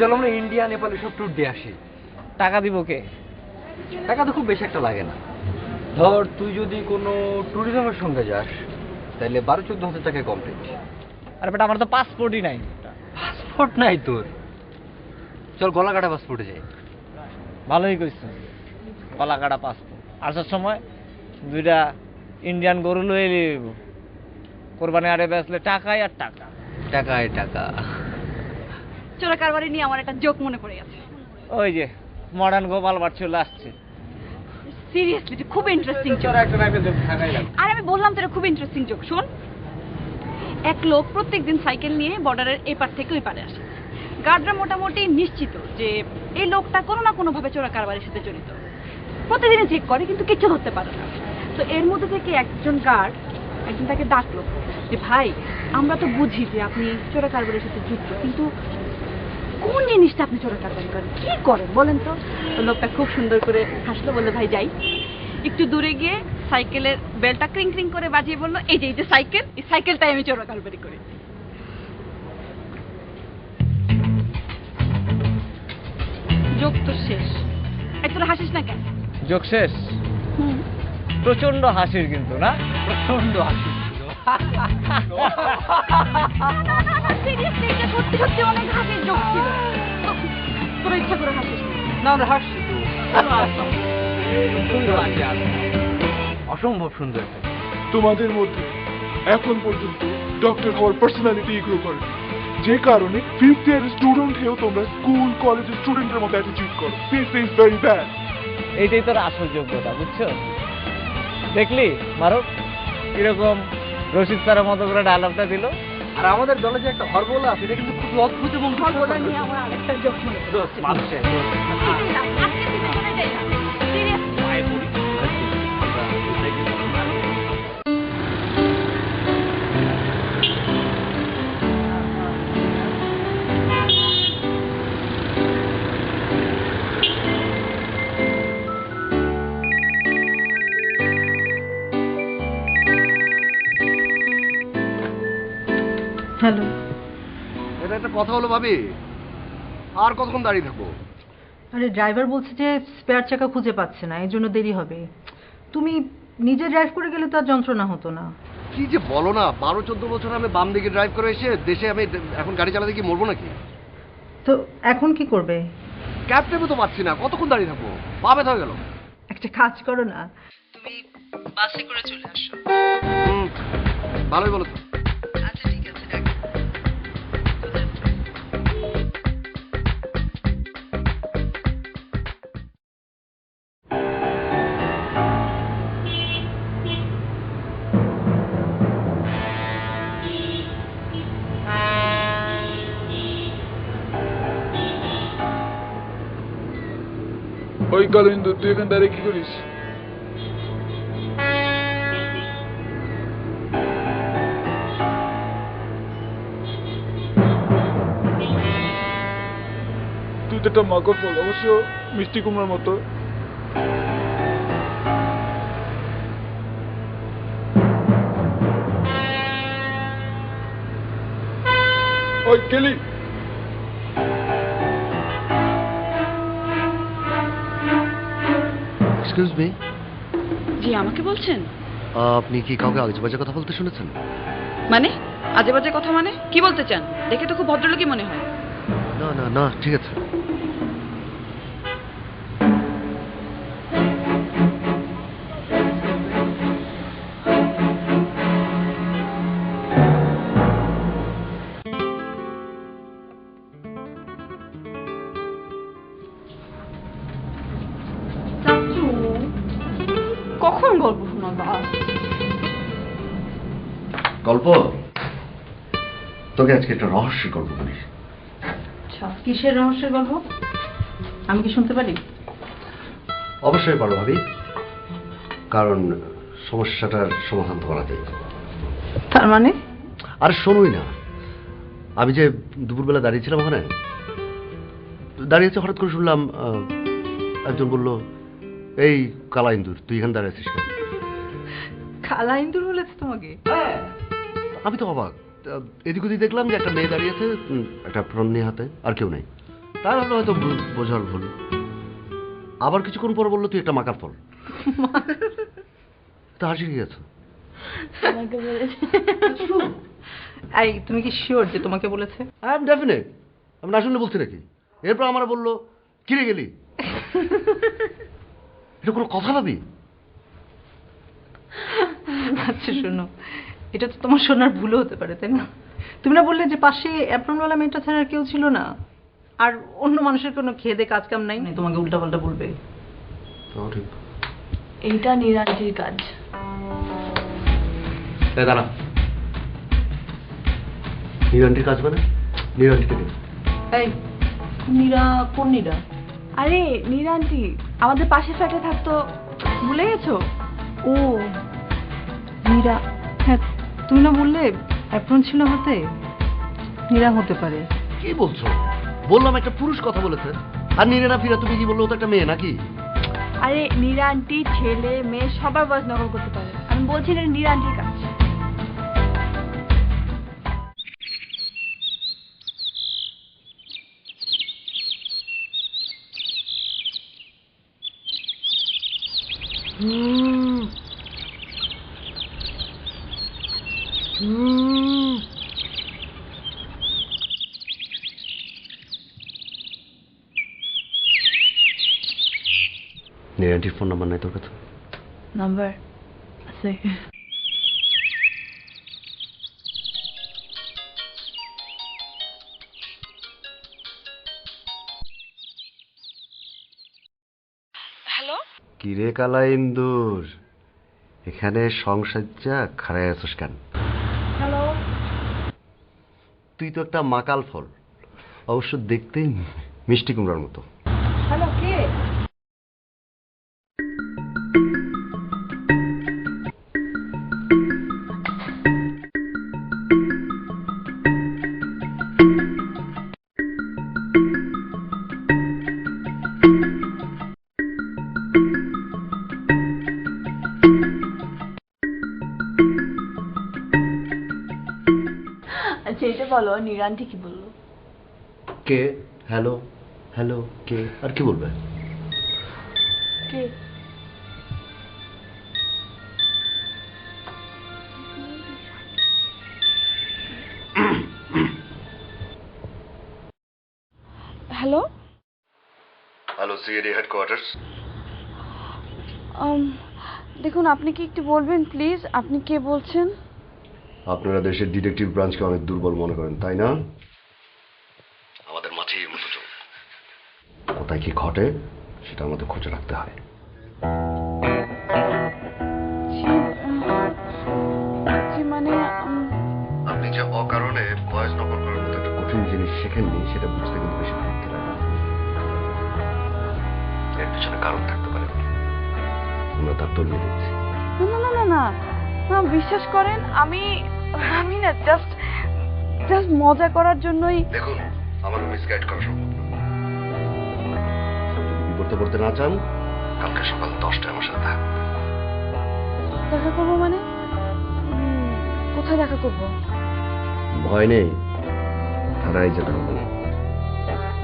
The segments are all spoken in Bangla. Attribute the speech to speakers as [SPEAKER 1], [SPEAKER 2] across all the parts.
[SPEAKER 1] চলো আমরা ইন্ডিয়া নেপালে সব ট্যুর দিয়ে আসি।
[SPEAKER 2] টাকা দিব কে?
[SPEAKER 1] টাকা তো খুব বেশি একটা লাগে না। ধর তুই যদি কোনো ট্যুরিজমের সঙ্গে যাস তাহলে 12-14 হাজার টাকায় কমপ্লিট।
[SPEAKER 2] আরে বেটা আমার তো পাসপোর্টই নাই।
[SPEAKER 1] পাসপোর্ট নাই তোর? চল গলাকাটা পাসপোর্টে যাই।
[SPEAKER 2] ভালোই কইছিস, কলাকাটা পাসপোর্ট। আসার সময় 2টা ইন্ডিয়ান গরু লয়ে নিব, কোরবানি আরে বেচলে টাকাই আর টাকা।
[SPEAKER 1] টাকায় টাকা।
[SPEAKER 3] চোরা কারবারি নিয়ে আমার একটা জোক মনে পড়ে গেছে।
[SPEAKER 2] ওই যে মডার্ন গোপাল ভাট চলে আসছে।
[SPEAKER 3] সিরিয়াসলি এটা খুব ইন্টারেস্টিং জোক। আর আমি বললাম তো এটা খুব ইন্টারেস্টিং জোক। শোন, এক লোক প্রত্যেকদিন সাইকেল নিয়ে বর্ডারের এপার থেকে ওই পারে আসে। গার্ডরা মোটামুটি নিশ্চিত যে এই লোকটা কোনো না কোনোভাবে চোরা কারবারের সাথে জড়িত। প্রতিদিনই চেক করে কিন্তু কিচ্ছু ধরতে পারে না। তো এর মধ্যে থেকে একজন গার্ড একদিন তাকে ডাকলো যে ভাই, আমরা তো বুঝি যে আপনি চোরা কারবারের সাথে যুক্ত, কিন্তু কোন জিনিসটা আপনি চোরা কারবারি করেন, কি করেন বলেন তো? তো লোকটা খুব সুন্দর করে হাসলো, বললো ভাই যাই। একটু দূরে গিয়ে সাইকেলের বেলটা ক্রিং ক্রিং করে বাজিয়ে বললো এই যে সাইকেল, এই সাইকেলটাই আমি চোরা কারবারি করি। জোক তো শেষ। তোরা হাসিস না কেন?
[SPEAKER 2] জোক শেষ? প্রচন্ড হাসির কিন্তু, না?
[SPEAKER 1] প্রচন্ড হাসি।
[SPEAKER 3] সিরিয়াসলি এটা সত্যি সত্যি অনেক হাসির জোক ছিল। তোরা ইচ্ছা করে হাসিস
[SPEAKER 1] না, আমরা হাসছি তো। সুন্দর হাসি, অসম্ভব সুন্দর।
[SPEAKER 4] তোমাদের মধ্যে এখন পর্যন্ত ডক্টর হওয়ার পার্সোনালিটি গ্রো করে, যে কারণে 5th ইয়ার স্টুডেন্ট হয়েও তোমরা স্কুল কলেজের স্টুডেন্টের মতো অ্যাটিটিউড করো। This is very bad.
[SPEAKER 2] এইটাই তোর আসল যোগ্যতা, বুঝছো? দেখলি মারুফ কিরকম রশিদ স্যারের মতো করে ডায়লগটা দিল।
[SPEAKER 1] আর আমাদের দলে যে একটা হরবোলা আছে, এটা কিন্তু খুব অদ্ভুত এবং
[SPEAKER 3] হরবোলা নিয়ে আমার আরেকটা জোক মনে পড়ছে।
[SPEAKER 1] মানুষের
[SPEAKER 3] আজকে দিনে চলে যাই না। Seriously
[SPEAKER 5] hello.
[SPEAKER 6] এটা একটা কথা হলো ভাবি, আর কতক্ষণ দাঁড়িয়ে থাকবো?
[SPEAKER 5] আরে ড্রাইভার বলছে যে স্পেয়ার চাকা খুঁজে পাচ্ছে না, এই জন্য দেরি হবে। তুমি নিজে ড্রাইভ করে গেলে তো আর যন্ত্রণা হতো না।
[SPEAKER 6] কি যে বলো না, 12-14 বছর আমি বাম দিকে ড্রাইভ করে এসে দেশে আমি এখন গাড়ি চালাতে কি মরবো নাকি?
[SPEAKER 5] তো এখন কি করবে?
[SPEAKER 6] ক্যাব টেবে তো পাচ্ছি না, কতক্ষণ দাঁড়িয়ে থাকবো? পা ব্যথা হয়ে গেল।
[SPEAKER 5] একটা কাজ করো না, তুমি বাসে করে চলে আসো।
[SPEAKER 6] ভালোই বলো তো।
[SPEAKER 5] আচ্ছা ঠিক আছে, দেখো।
[SPEAKER 4] ওই কালিন্দু, তুই এখানে দাঁড়িয়ে কি করিস? তুই তো একটা মাকড় ফল, অবশ্য মিষ্টি কুমড়ার মতো। ওই কেলি,
[SPEAKER 6] এক্সকিউজ মি।
[SPEAKER 3] জি, আমাকে বলছেন?
[SPEAKER 6] আপনি কি কাউকে আজে বাজে কথা বলতে শুনেছেন?
[SPEAKER 3] মানে আজে বাজে কথা মানে কি বলতে চান? দেখে তো খুব ভদ্রলোকই মনে হয়।
[SPEAKER 6] না না না, ঠিক আছে।
[SPEAKER 3] কখন গল্প শোনাবা?
[SPEAKER 6] গল্প? তোকে আজকে একটা রহস্যের গল্প বলি।
[SPEAKER 5] আচ্ছা, কিসের রহস্যের গল্প? আমি কি শুনতে পারি?
[SPEAKER 6] অবশ্যই পারো ভাবি, কারণ সমস্যাটার সমাধান তো করা যায়।
[SPEAKER 5] তার মানে?
[SPEAKER 6] আরে শোনোই না, আমি যে দুপুরবেলা দাঁড়িয়েছিলাম ওখানে, দাঁড়িয়েছে, হঠাৎ করে শুনলাম একজন বলল, এই কালা ইন্দুর, তুই এখানে দাঁড়িয়ে আছিস কেন?
[SPEAKER 5] কালা ইন্দুর বলেছে তোমাকে?
[SPEAKER 6] আমি তো অবাক। এদিক ওদিক দেখলাম যে একটা মেয়ে দাঁড়িয়েছে, একটা প্রণ নিয়ে হাতে, আর কেউ নেই। তার হলো হয়তো বোঝার ভুল। আবার কিছুক্ষণ পর বললো তুই একটা মাকার ফল। তা হাসি কি গেছো?
[SPEAKER 5] তোমাকে বলেছে? এই তুমি কি শিওর যে তোমাকে বলেছে?
[SPEAKER 6] I am definite. আমি না শুনলে বলছি নাকি? এরপর আমার বললো কিরে গেলি, এটা কোনো কথা ভাবি?
[SPEAKER 5] আচ্ছা শোনো, এটা তো তোমার শোনার ভুলও হতে পারে, তাই না? তুমি না বললে যে পাশে অ্যাপ্রনওয়ালা মেয়েটা ছাড়া আর কেউ ছিল না, আর অন্য মানুষের কোনো খেদে কাজ কাম নাই, তোমাকে উল্টাপাল্টা বলবে।
[SPEAKER 6] তাও ঠিক।
[SPEAKER 3] এইটা নিরান্তির কাজ।
[SPEAKER 6] এই দাঁড়া, নিরান্টির কাজ মানে? নিরান্টিকে দে।
[SPEAKER 5] এই নীরা কোন নীরা?
[SPEAKER 3] আরে নিরান্তি আমাদের পাশের ফ্ল্যাটে থাকতো, ভুলে গেছো?
[SPEAKER 5] ও নীরা, হ্যাঁ তুমি না বললে অ্যাপ্রন ছিল হাতে, নীরা হতে পারে।
[SPEAKER 6] কি বলছো? বললাম একটা পুরুষ কথা বলেছে, আর নিরেনা ফিরা তুমি কি বললো? ও তো একটা মেয়ে নাকি?
[SPEAKER 3] আরে নিরান্তি ছেলে মেয়ে সবার বয়স নকল করতে পারে, আমি বলছি এটা নিরান্তির কাজ।
[SPEAKER 6] নিরান্টির ফোন নাম্বার নাই তোর কাছে?
[SPEAKER 3] নাম্বার আছে। হ্যালো,
[SPEAKER 6] কিরে কালা ইন্দুর, এখানে সংসাজ্জা খাড়াই আছিস কেন?
[SPEAKER 3] হ্যালো।
[SPEAKER 6] তুই তো একটা মাকাল ফল, অবশ্য দেখতেই মিষ্টি কুমড়ার মতো।
[SPEAKER 3] হ্যালো, কে? আচ্ছা এটা বলো, নিরান্তি কি বললো?
[SPEAKER 6] কে? হ্যালো হ্যালো, কে আর কি বলবে?
[SPEAKER 3] কে? হ্যালো।
[SPEAKER 6] Hello, CID headquarters.
[SPEAKER 3] দেখুন আপনি কি একটু বলবেন প্লিজ, আপনি কে বলছেন?
[SPEAKER 6] আপনারা দেশের ডিটেকটিভ ব্রাঞ্চকে অনেক দুর্বল মনে করেন, তাই না? আমাদের মাছির মতো চোখ, কোথায় কি ঘটে সেটা আমাদের খোঁজে রাখতে হয়।
[SPEAKER 3] মানে
[SPEAKER 6] আপনি যে অকারণে ভয়েস নকল করার মতো একটা কঠিন জিনিস শেখেননি, সেটা বুঝতে কিন্তু বেশি ভাবতে লাগে। এর পিছনে কারণ থাকতে পারে, আমরা তার তলিয়ে দিচ্ছি।
[SPEAKER 3] না না না না না, বিশ্বাস করেন আমি আমি না জাস্ট মজা করার জন্যই।
[SPEAKER 6] দেখুন, আমাকে মিসগাইড করা সম্ভব না। যদি বিপদে পড়তে না চান, কালকে সকাল 10টায় আমার সাথে থাকবেন।
[SPEAKER 3] দেখা করবো মানে? কোথায় দেখা করবো?
[SPEAKER 6] ভয় নেই, থানায় যেতে হবে না।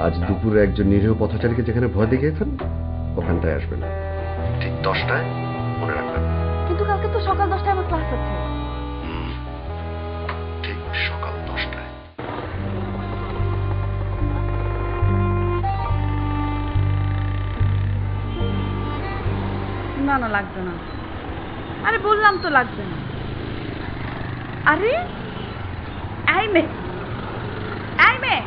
[SPEAKER 6] আজ দুপুরে একজন নিরীহ পথচারীকে যেখানে ভয় দেখিয়েছেন, ওখানটায় আসবেন ঠিক 10টায়, মনে রাখবেন।
[SPEAKER 3] কিন্তু কালকে তো সকাল 10টায় আমার ক্লাস আছে।
[SPEAKER 6] ঠিক সকাল 10টায়।
[SPEAKER 3] না না, লাগবে না। আরে বললাম তো লাগবে না। আরে এই মেয়ে, এই মেয়ে,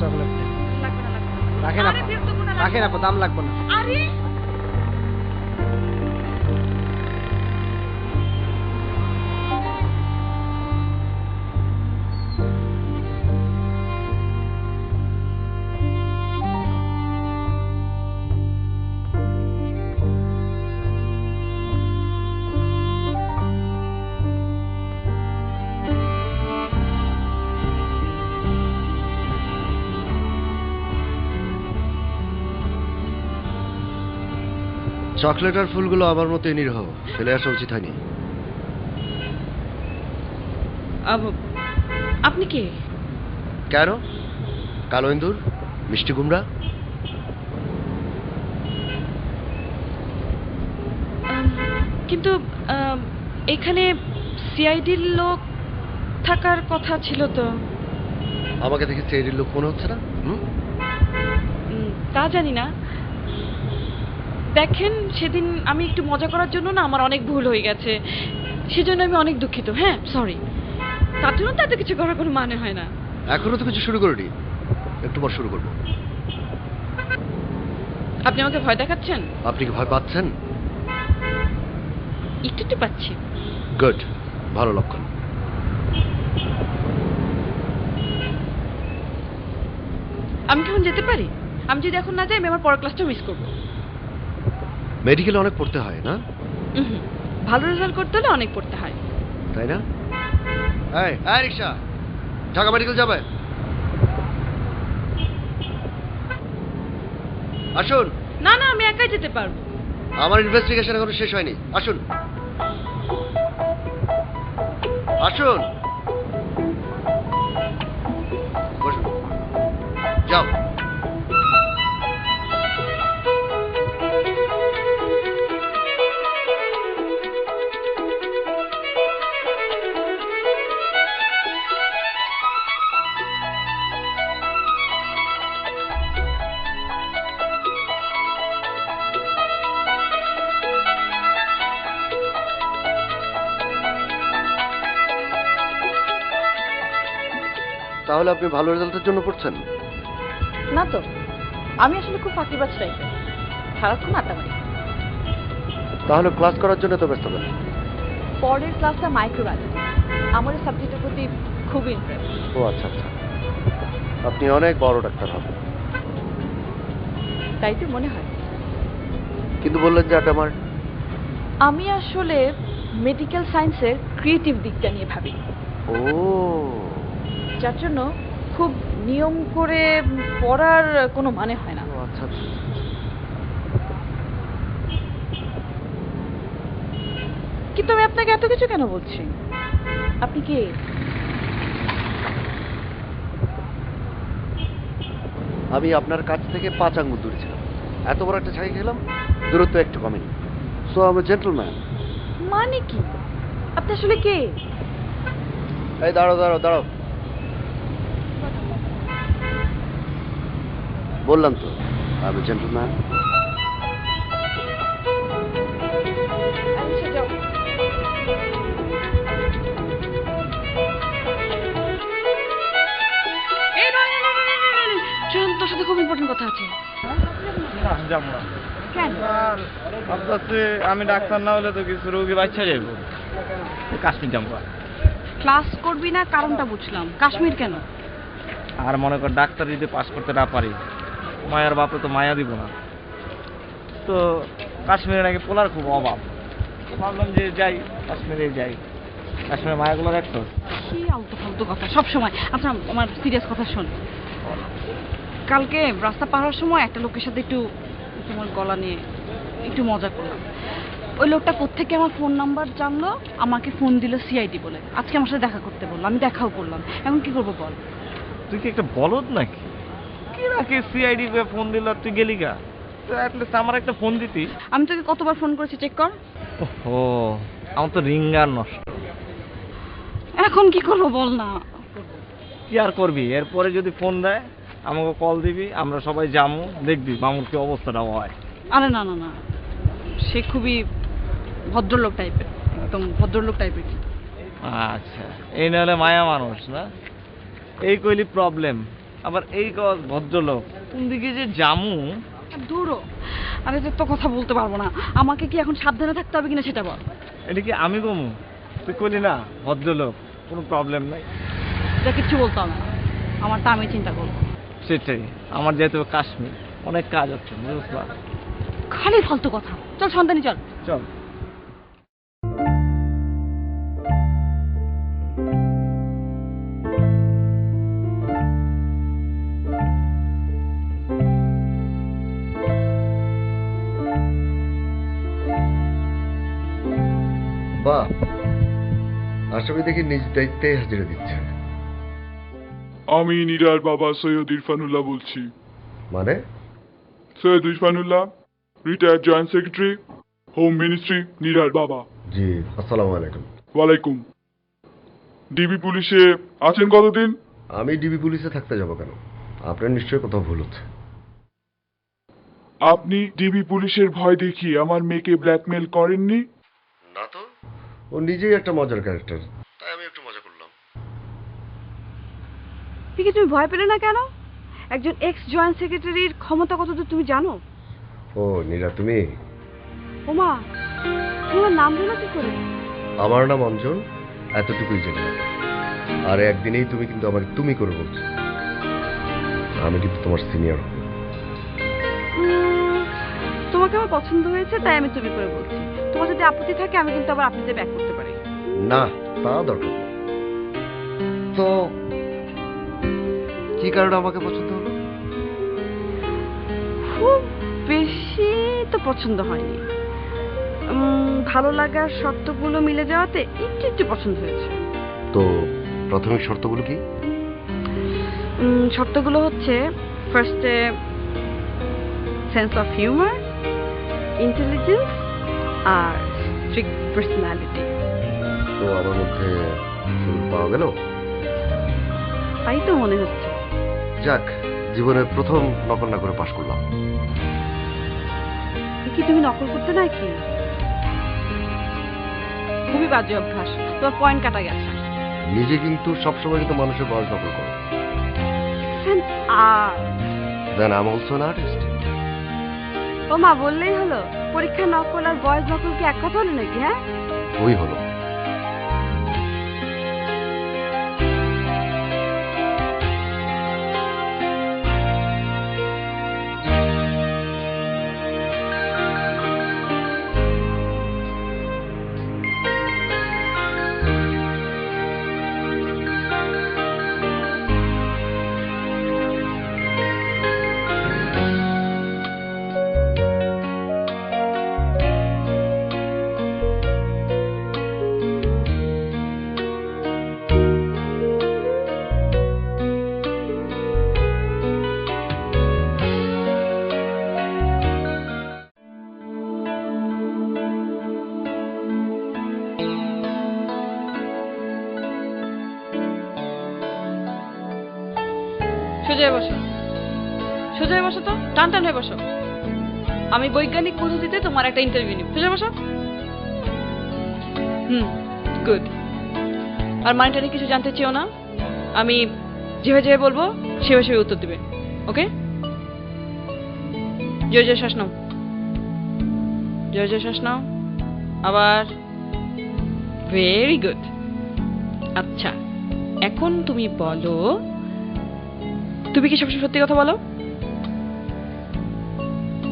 [SPEAKER 2] চকলেট
[SPEAKER 3] লাগবে না, লাগবে না।
[SPEAKER 2] রাখেন
[SPEAKER 3] আরে
[SPEAKER 2] আপা,
[SPEAKER 3] বিরক্ত করো না,
[SPEAKER 2] রাখেন আপা, দাম লাগবে না।
[SPEAKER 3] আরে
[SPEAKER 6] চকলেট আর ফুলগুলো আমার মতো নিরহ, ফেলে আসা উচিত হয়নি।
[SPEAKER 3] আপনি কে?
[SPEAKER 6] কেন? কালো ইন্দুর, মিষ্টি কুমড়া।
[SPEAKER 3] কিন্তু এখানে সিআইডির লোক থাকার কথা ছিল তো।
[SPEAKER 6] আমাকে দেখে সিআইডির লোক মনে হচ্ছে না?
[SPEAKER 3] তা জানি না। দেখেন, সেদিন আমি একটু মজা করার জন্য না আমার অনেক ভুল হয়ে গেছে, সেজন্য আমি অনেক দুঃখিত। হ্যাঁ, সরি। তার জন্য তো এত কিছু করার কোনো মানে হয় না।
[SPEAKER 6] এখনো তো কিছু শুরু করিনি, একটু পর শুরু করবো।
[SPEAKER 3] আপনি আমাকে ভয় দেখাচ্ছেন?
[SPEAKER 6] আপনি কি ভয় পাচ্ছেন?
[SPEAKER 3] একটু একটু পাচ্ছি।
[SPEAKER 6] গুড, ভালো লক্ষণ।
[SPEAKER 3] আমি কি এখন যেতে পারি? আমি যদি এখন না যাই, আমি আমার পরের ক্লাসটা মিস করবো।
[SPEAKER 6] মেডিকেলে অনেক পড়তে হয় না?
[SPEAKER 3] ভালো রেজাল্ট করতে হলে অনেক পড়তে হয়,
[SPEAKER 6] তাই না? এই রিক্সা, ঢাকা মেডিকেল যাবে? আসুন।
[SPEAKER 3] না না, আমি একাই যেতে পারবো।
[SPEAKER 6] আমার ইনভেস্টিগেশন এখনো শেষ হয়নি, আসুন আসুন। বসুন, যাও। তাহলে আপনি ভালো রেজাল্টের জন্য পড়ছেন?
[SPEAKER 3] না তো, আমি আসলে খুব ফাঁকিবাজ টাইপের, সারাক্ষণ আড্ডা মারি।
[SPEAKER 6] তাহলে ক্লাস করার জন্য তো ব্যস্ত কেন?
[SPEAKER 3] পরের ক্লাসটা মাইক্রোবায়োলজি, আমার এই সাবজেক্টের প্রতি খুবই ইন্টারেস্ট।
[SPEAKER 6] ও আচ্ছা আচ্ছা, আপনি অনেক বড় ডাক্তার হবেন।
[SPEAKER 3] তাই তো মনে হয়।
[SPEAKER 6] কিন্তু বললেন যে আমার।
[SPEAKER 3] আমি আসলে মেডিকেল সায়েন্সের ক্রিয়েটিভ দিকটা নিয়ে ভাবি।
[SPEAKER 6] ও,
[SPEAKER 3] যার জন্য খুব নিয়ম করে পড়ার কোনো মানে হয় না।
[SPEAKER 6] আচ্ছা আচ্ছা।
[SPEAKER 3] কিন্তু আমি আপনাকে এত কিছু কেন বলছি? আপনি কে?
[SPEAKER 6] আমি আপনার কাছ থেকে 5 আঙ্গুল দূরে ছিলাম, এত বড় একটা ছাই খেলাম, দূরত্ব একটু কমেনি। So I M A gentleman.
[SPEAKER 3] মানে কি? আপনি আসলে কে?
[SPEAKER 6] এই দাঁড়াও দাঁড়াও দাঁড়াও, বললাম তো আই এম এ জেন্টলম্যান।
[SPEAKER 3] আচ্ছা, যাও। এই নয়, ট্রেন, তোর সাথে খুব ইম্পর্টেন্ট কথা আছে।
[SPEAKER 2] যাবো না।
[SPEAKER 3] কেন?
[SPEAKER 2] আর ভাবতেছি আমি ডাক্তার না হলে তো কিছু রোগী বাচ্চা যাবো, কাশ্মীর যাবো।
[SPEAKER 3] ক্লাস করবি না, কারণটা বুঝলাম। কাশ্মীর কেন?
[SPEAKER 2] আর মনে কর ডাক্তার যদি পাস করতে না পারি, মায়ের বাপে তো মায়া দিব না। তো কাশ্মীরে নাকি পোলার খুব অভাব, ভাবলাম যে যাই, কাশ্মীরে যাই। কাশ্মীরে মায়াগুলো দেখতো।
[SPEAKER 3] কি আলতু ফালতু কথা সব সময়। আচ্ছা, আমার সিরিয়াস কথা শোন। কালকে রাস্তা পার হওয়ার সময় একটা লোকের সাথে একটু তোমার গলা নিয়ে একটু মজা করলাম। ওই লোকটা কোত্থেকে আমার ফোন নাম্বার জানলো, আমাকে ফোন দিল সিআইডি বলে। আজকে আমার সাথে দেখা করতে বললো, আমি দেখাও করলাম। এখন কি করবো বল?
[SPEAKER 2] তুই কি একটা বলদ নাকি? কি নাকি সিআইডি ফোন দিল তুই গেলি গা? তো অ্যাটলিস্ট আমার একটা ফোন দিতি।
[SPEAKER 3] আমি তোকে কতবার ফোন করেছি চেক কর।
[SPEAKER 2] ও, আমার তো রিঙ্গার নষ্ট।
[SPEAKER 3] এখন কি করবো বল না?
[SPEAKER 2] কি আর করবি, এরপরে যদি ফোন দেয় আমাকে কল দিবি, আমরা সবাই যাবো, দেখবি মামুর কি অবস্থাটা হয়।
[SPEAKER 3] আরে না না না, সে খুবই ভদ্রলোক টাইপের, একদম ভদ্রলোক টাইপের।
[SPEAKER 2] আচ্ছা, এই নাহলে মায়া মানুষ না, এই কইলি প্রবলেম। আবার এই ভদ্রলোক কোন দিকে যে জামু।
[SPEAKER 3] দূরও। আরে তো কথা বলতে পারবো না, আমাকে কি এখন সাবধানে থাকতে হবে কিনা সেটা বল।
[SPEAKER 2] এটা কি আমি কমু? তুই কইলি না ভদ্রলোক, কোনো প্রবলেম নাই।
[SPEAKER 3] এটা কিচ্ছু বলতে হবে না, আমারটা আমি চিন্তা করবো।
[SPEAKER 2] সেটাই, আমার যেহেতু কাশ্মীর অনেক কাজ আছে, বুঝলা?
[SPEAKER 3] খালি ফালতু কথা। চল সন্তানি, চল
[SPEAKER 2] চল।
[SPEAKER 6] সবই দেখি নিজ দায়িত্বে হাজিরা দিচ্ছে।
[SPEAKER 4] আমি নীরার বাবা সৈয়দ ইরফানুল্লাহ বলছি।
[SPEAKER 6] মানে?
[SPEAKER 4] Syed Irfanullah, retired joint secretary, home ministry, নীরার বাবা।
[SPEAKER 6] জি, আসসালামু আলাইকুম।
[SPEAKER 4] ওয়ালাইকুম। ডিবি পুলিশে আছেন কতদিন?
[SPEAKER 6] আমি ডিবি পুলিশে থাকতে যাব কেন? আপনার নিশ্চয়ই কোথাও ভুল হচ্ছে।
[SPEAKER 4] আপনি ডিবি পুলিশের ভয় দেখিয়ে আমার মেয়েকে ব্ল্যাকমেল করেননি?
[SPEAKER 6] না তো, ও নিজেই একটা মজার ক্যারেক্টার, তাই আমি একটু মজা করলাম।
[SPEAKER 3] পিকে তুমি ভয় পেলে না কেন? একজন এক্স জয়েন্ট সেক্রেটারির ক্ষমতা কতদূর তুমি জানো?
[SPEAKER 6] ও নীরা, তুমি?
[SPEAKER 3] ওমা, তোমার নাম জানো কি করে?
[SPEAKER 6] আমার নাম অঞ্জন, এতটুকুই জানি না। আর একদিনেই তুমি কিন্তু আমার তুমি করে বলছো। আমি কিন্তু তোমার সিনিয়র হব।
[SPEAKER 3] তোমাকে আমার পছন্দ হয়েছে তাই আমি তুমি করে বলছি। তোমার যদি আপত্তি থাকে আমি কিন্তু আবার আপনিতে ব্যাক করতে পারি।
[SPEAKER 6] না, তা দরকার নেই। তো কি কারণে আমাকে পছন্দ হলো?
[SPEAKER 3] খুব বেশি তো পছন্দ হয়নি, ভালো লাগার শর্তগুলো মিলে যাওয়াতে একটু একটু পছন্দ হয়েছে।
[SPEAKER 6] তো প্রাথমিক শর্তগুলো কি?
[SPEAKER 3] শর্তগুলো হচ্ছে, ফার্স্টে সেন্স অফ হিউমার, ইন্টেলিজেন্স আর স্ট্রিক্ট পার্সোনালিটি।
[SPEAKER 6] তো আমার মধ্যে ফুল পাওয়া গেল?
[SPEAKER 3] তাই তো মনে হচ্ছে।
[SPEAKER 6] যাক, জীবনের প্রথম নকল না করে পাশ করলাম।
[SPEAKER 3] কি তুমি নকল করতে নাকি? খুবই বাজে অভ্যাস, তোমার পয়েন্ট কাটা গেছে।
[SPEAKER 6] নিজে কিন্তু সবসময় কিন্তু মানুষের বয়স নকল করো। Then I'm also an artist.
[SPEAKER 3] ও মা, বললেই হলো? পরীক্ষা নকল আর বয়স নকল কি এক কথা হলো নাকি? হ্যাঁ,
[SPEAKER 6] ওই হলো।
[SPEAKER 3] সোজা বসো, সোজা বসো, তো টান টান হয়ে বসো। আমি বৈজ্ঞানিক পদ্ধতিতে তোমার একটা ইন্টারভিউ নিব। সোজা বসো। গুড। আর মাইন্ডটা নিয়ে কিছু জানতে চেও না, আমি যেভাবে যেভাবে বলবো সেভাবে সেভাবে উত্তর দিবে। ওকে? জোরে জোরে শ্বাস নাও, জোরে জোরে শ্বাস নাও। আবার। Very good. আচ্ছা, এখন তুমি বলো, তুমি কি সবসময় সত্যি কথা বলো?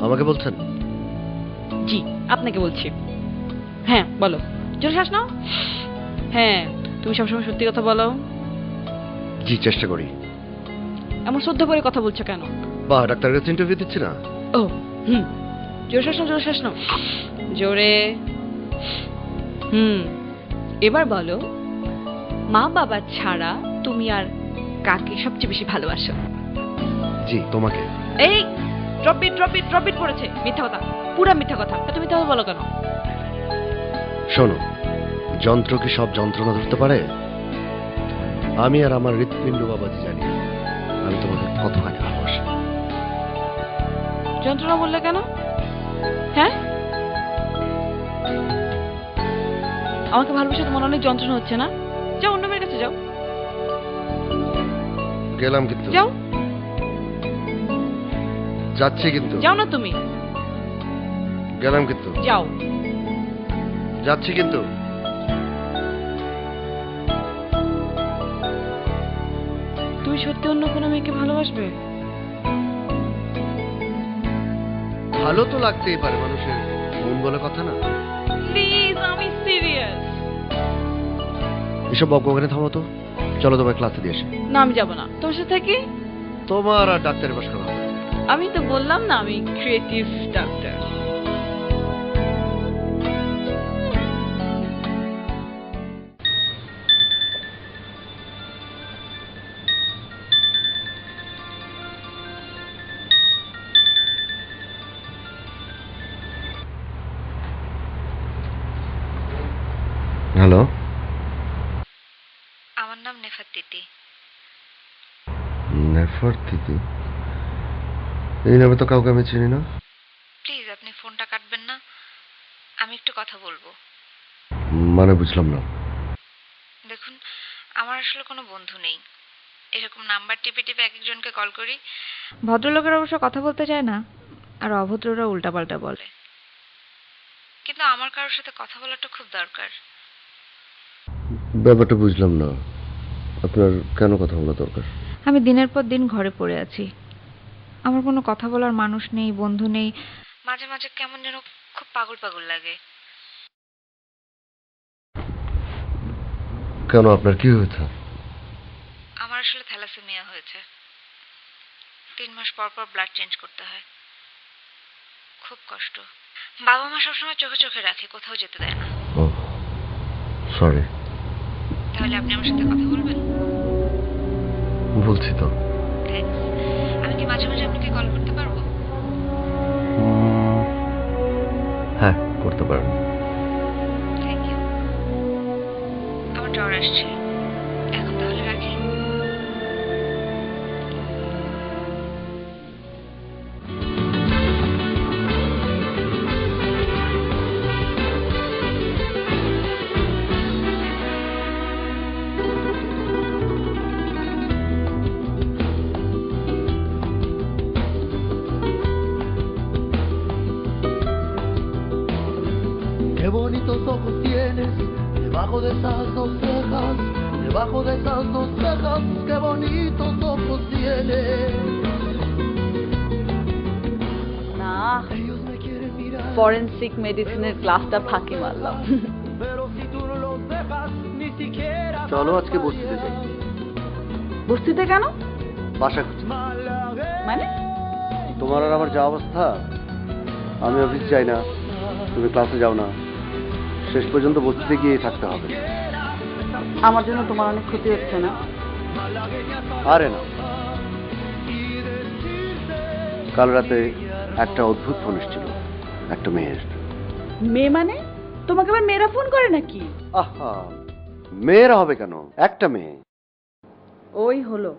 [SPEAKER 6] আমাকে বলছেন?
[SPEAKER 3] জি, আপনাকে বলছি। হ্যাঁ বলো, জোরে শ্বাস নাও। হ্যাঁ, তুমি সবসময় সত্যি কথা বলো?
[SPEAKER 6] জি, চেষ্টা করি।
[SPEAKER 3] এমন শ্রদ্ধা করে কথা বলছো কেন?
[SPEAKER 6] বাহ, ডাক্তারের কাছে ইন্টারভিউ দিচ্ছি না?
[SPEAKER 3] ও জোরে শ্বাস নাও, জোরে শ্বাস নাও, জোরে। এবার বলো, মা বাবা ছাড়া তুমি আর কাকে সবচেয়ে বেশি ভালোবাসো?
[SPEAKER 6] জি, তোমাকে।
[SPEAKER 3] এই drop it, drop it, drop it পড়েছে। মিথ্যা কথা, পুরা মিথ্যা কথা। তুমি তাহলে বলো কেন?
[SPEAKER 6] শোনো, যন্ত্র কি সব যন্ত্রণা ধরতে পারে? আমি আর আমার হৃৎপিণ্ড বাবাজি জানি আমি তোমাকে কতখানি ভালোবাসি।
[SPEAKER 3] যন্ত্রণা বললে কেন? হ্যাঁ, আমাকে ভালোবাসা তোমার অনেক যন্ত্রণা হচ্ছে না? যাও, অন্য মেয়ের কাছে যাও।
[SPEAKER 6] গেলাম কিন্তু।
[SPEAKER 3] যাও।
[SPEAKER 6] যাচ্ছি কিন্তু।
[SPEAKER 3] যাও না তুমি।
[SPEAKER 6] গেলাম কিন্তু।
[SPEAKER 3] যাও।
[SPEAKER 6] যাচ্ছি কিন্তু।
[SPEAKER 3] তুমি সত্যি অন্য কোনো মেয়েকে ভালোবাসবে?
[SPEAKER 6] ভালো তো লাগতেই পারে, মানুষের মন বলে কথা না।
[SPEAKER 3] প্লিজ, আমি সিরিয়াস।
[SPEAKER 6] এসব বকবকানি থামো তো, চলো তোমার ক্লাসে দিয়ে আসি।
[SPEAKER 3] না, আমি যাবো না। তোমার সাথে থাকি?
[SPEAKER 6] তোমার আর ডাক্তারের বাসা ভালো।
[SPEAKER 3] আমি তো বললাম না আমি ক্রিয়েটিভ ডাক্তার।
[SPEAKER 6] হ্যালো,
[SPEAKER 7] আমার নাম নেফাতিতি।
[SPEAKER 6] নেফারতিতি? এই নামে তো কাউকে আমি চিনি না।
[SPEAKER 7] প্লিজ আপনি ফোনটা কাটবেন না, আমি একটু কথা বলবো।
[SPEAKER 6] মানে বুঝলাম না।
[SPEAKER 7] দেখুন, আমার আসলে কোনো বন্ধু নেই। এরকম নাম্বার টিপে টিপে এক একজনকে কল করি। ভদ্রলোকেরা অবশ্য কথা বলতে চায় না, আর অভদ্ররা উল্টাপাল্টা বলে। কিন্তু আমার কারোর সাথে কথা বলাটা খুব দরকার।
[SPEAKER 6] ব্যাপারটা বুঝলাম না, আপনার কেন কথা বলা দরকার?
[SPEAKER 7] আমি দিনের পর দিন ঘরে পড়ে আছি। আমার কোনো কথা বলার মানুষ নেই, বন্ধু নেই। মাঝে মাঝে কেমন যেন খুব পাগল পাগল লাগে।
[SPEAKER 6] কেন, আপনার কি হয়েছে?
[SPEAKER 7] আমার আসলে থ্যালাসেমিয়া হয়েছে। 3 মাস পর পর ব্লাড চেঞ্জ করতে হয়। খুব কষ্ট। বাবা মা সবসময় চোখে চোখে রাখে, কোথাও যেতে দেয় না।
[SPEAKER 6] ও সরি।
[SPEAKER 7] তাহলে আপনি আমার সাথে কথা বলবেন?
[SPEAKER 6] বলছি তো।
[SPEAKER 7] থ্যাঙ্কস। আমি কি মাঝে মাঝে আপনাকে কল করতে পারবো?
[SPEAKER 6] হ্যাঁ, করতে পারেন।
[SPEAKER 7] Thank you. আমার জ্বর আসছে, এখন তাহলে রাখি।
[SPEAKER 6] Qué bonitos ojos tienes, debajo de esas dos cejas, debajo de esas dos cejas, qué bonitos ojos tienes.
[SPEAKER 3] না,
[SPEAKER 6] Ellos me quieren mirar,
[SPEAKER 3] forensic মেডিসিনের ক্লাসটা ফাঁকি মারলাম।
[SPEAKER 6] pero si tú no los dejas, ni siquiera. চলো আজকে বসতে যাই।
[SPEAKER 3] বস্তিতে কেন?
[SPEAKER 6] বাসা খুঁজছি।
[SPEAKER 3] মানে?
[SPEAKER 6] তোমার আর আমার যা অবস্থা, আমি অফিস যাই না, তুমি ক্লাসে যাও না, শেষ পর্যন্ত বস্তিতে গিয়ে থাকতে হবে।
[SPEAKER 3] আমার জন্য তোমার অনেক ক্ষতি হচ্ছে না?
[SPEAKER 6] আরে না, কাল রাতে একটা অদ্ভুত ফোন এসেছিল একটা মেয়ের।
[SPEAKER 3] মেয়ে মানে? তোমাকে আবার মেয়েরা ফোন করে নাকি?
[SPEAKER 6] আহা, মেয়েরা হবে কেন, একটা মেয়ে।
[SPEAKER 3] ওই হলো।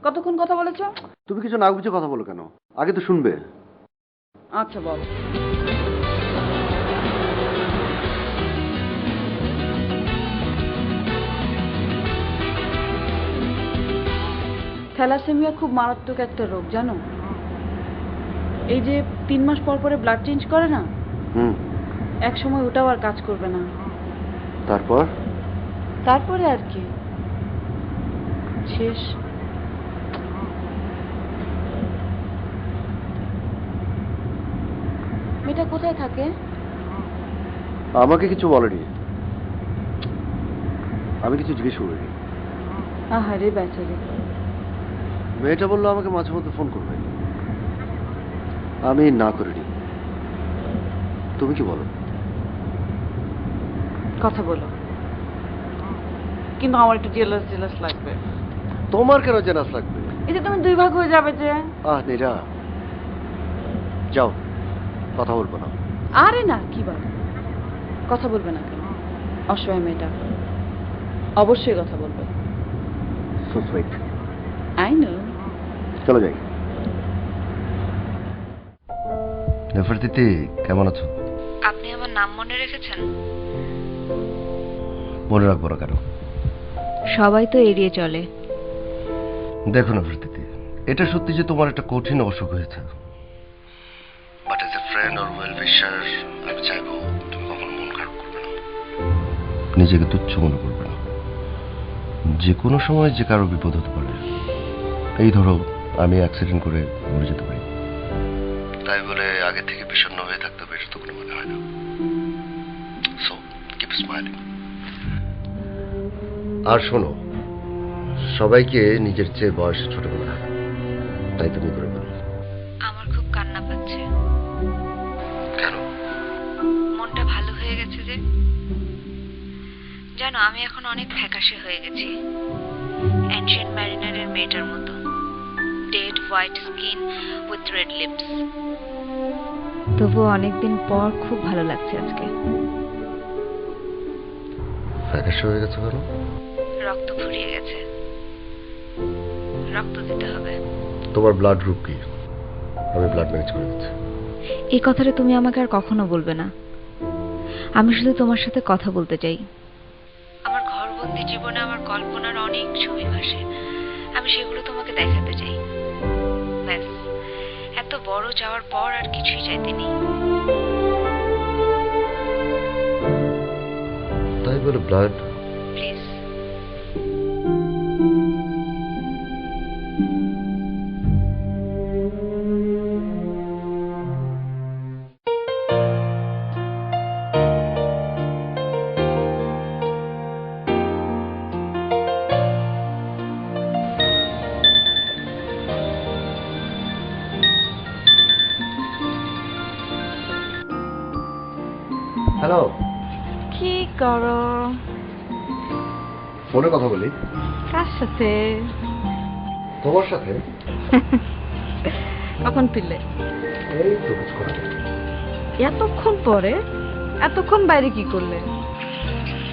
[SPEAKER 3] কতক্ষণ কথা বলেছ?
[SPEAKER 6] তুমি কিছু না বুঝে কথা বলো কেন, আগে তো শুনবে।
[SPEAKER 3] আচ্ছা বল। থ্যালাসেমিয়া খুব মারাত্মক একটা রোগ, জানো? এই যে 3 মাস পর পরে ব্লাড চেঞ্জ করে না, এক সময় ওটাও আর কাজ করবে না। তারপরে আর কি, শেষ। মেয়েটা কোথায় থাকে?
[SPEAKER 6] আমাকে কিছু বলেনি, আমি কিছু জিজ্ঞেস করিনি।
[SPEAKER 3] আহারে বেচারি।
[SPEAKER 6] মেয়েটা বললো আমাকে মাঝে মধ্যে ফোন করবে, আমি না করিনি। তুমি কি বলো?
[SPEAKER 3] কথা বলো, কিন্তু আমার একটু জেলাস জেলাস লাগবে।
[SPEAKER 6] তোমার কেন জেলাস লাগবে?
[SPEAKER 3] এই যে তুমি 2 ভাগ হয়ে যাবে যে।
[SPEAKER 6] নীরা, যাও, কথা বলবো না।
[SPEAKER 3] আরে না, কি বল, কথা বলবে না কেন? অসহায় মেয়েটা, অবশ্যই কথা বলবে।
[SPEAKER 6] So sweet.
[SPEAKER 3] I know.
[SPEAKER 6] চলো যাই। নেফারতিতি, কেমন আছো?
[SPEAKER 7] আপনি আমার নাম মনে রেখেছেন?
[SPEAKER 6] মনে রাখবো না কেন?
[SPEAKER 7] সবাই তো এড়িয়ে চলে।
[SPEAKER 6] দেখো নেফারতিতি, এটা সত্যি যে তোমার একটা কঠিন অসুখ হয়েছে, but as a friend or well উইশার আমি চাইবো তুমি কখনো মন খারাপ করবে না, নিজেকে তুচ্ছ মনে করবে না। যে কোনো সময় যে কারো বিপদ হতে পারে। এই ধরো, আমি অ্যাক্সিডেন্ট করে মরে যেতে পারি, তাই বলে আগে থেকে বিষণ্ণ হয়ে থাকতে হবে এটা তো কোনো মনে হয় না। So keep smiling. আর শোনো, সবাইকে নিজের চেয়ে বয়সে ছোট মনে হয়, তাই তুমি করে বলো।
[SPEAKER 7] আমার খুব কান্না পাচ্ছে।
[SPEAKER 6] কেন?
[SPEAKER 7] মনটা ভালো হয়ে গেছে যে। জানো, আমি এখন অনেক ফ্যাকাশে হয়ে গেছি, অ্যানশিয়েন্ট ম্যারিনারের মেয়েটার মতো। Dead white skin with red lips. তবুও অনেকদিন পর খুব ভালো লাগছে আজকে।
[SPEAKER 6] ফ্যাকাশে হয়ে গেছে কেন?
[SPEAKER 7] রক্ত ফুরিয়ে গেছে, রক্ত দিতে হবে।
[SPEAKER 6] তোমার ব্লাড গ্রুপ কি? আমি ব্লাড ম্যানেজ করে দিচ্ছি।
[SPEAKER 7] এই কথাটা তুমি আমাকে আর কখনো বলবে না। আমি শুধু তোমার সাথে কথা বলতে চাই। আমার ঘরবন্দি জীবনে আমার কল্পনার অনেক ছবি ভাসে, আমি সেগুলো তোমাকে দেখাতে চাই। ব্যাস, এত বড় যাওয়ার পর আর কিছুই চাইতে নেই।
[SPEAKER 6] তাই বলে ব্লাড?
[SPEAKER 7] প্লিজ।
[SPEAKER 6] হ্যালো,
[SPEAKER 3] কি করো?
[SPEAKER 6] ফোনে কথা বলি।
[SPEAKER 3] কার সাথে?
[SPEAKER 6] তোমার সাথে।
[SPEAKER 3] কখন পিলে?
[SPEAKER 6] এই তো কিছুক্ষণ আগে।
[SPEAKER 3] এতক্ষণ পরে? এতক্ষণ বাইরে কি করলে?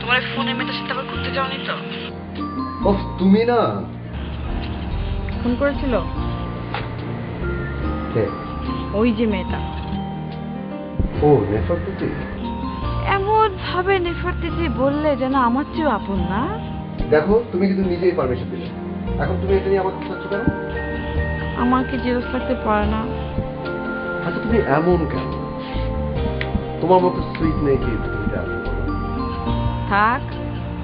[SPEAKER 7] তোমার ফোনে মেয়েটার সাথে আবার ঘুরতে যাওনি তো?
[SPEAKER 6] ওহ, তুমি না?
[SPEAKER 3] ফোন করেছিল
[SPEAKER 6] কে?
[SPEAKER 3] ওই যে মেয়েটা।
[SPEAKER 6] ও, নেফারতিতি।
[SPEAKER 3] এমন ভাবে নেফারতিতি বললে যেন আমার চেয়েও আপন না।
[SPEAKER 6] দেখো, তুমি কিন্তু নিজেই পারমিশন দিলে, এখন তুমি এটা নিয়ে আমাকে চাচ্ছ কেন?
[SPEAKER 3] আমাকে জেরক্স করতে পারে না।
[SPEAKER 6] আচ্ছা, তুমি এমন কেন? তোমার মতো সুইট নেই কি তুমি এটা এমন করো?
[SPEAKER 3] থাক,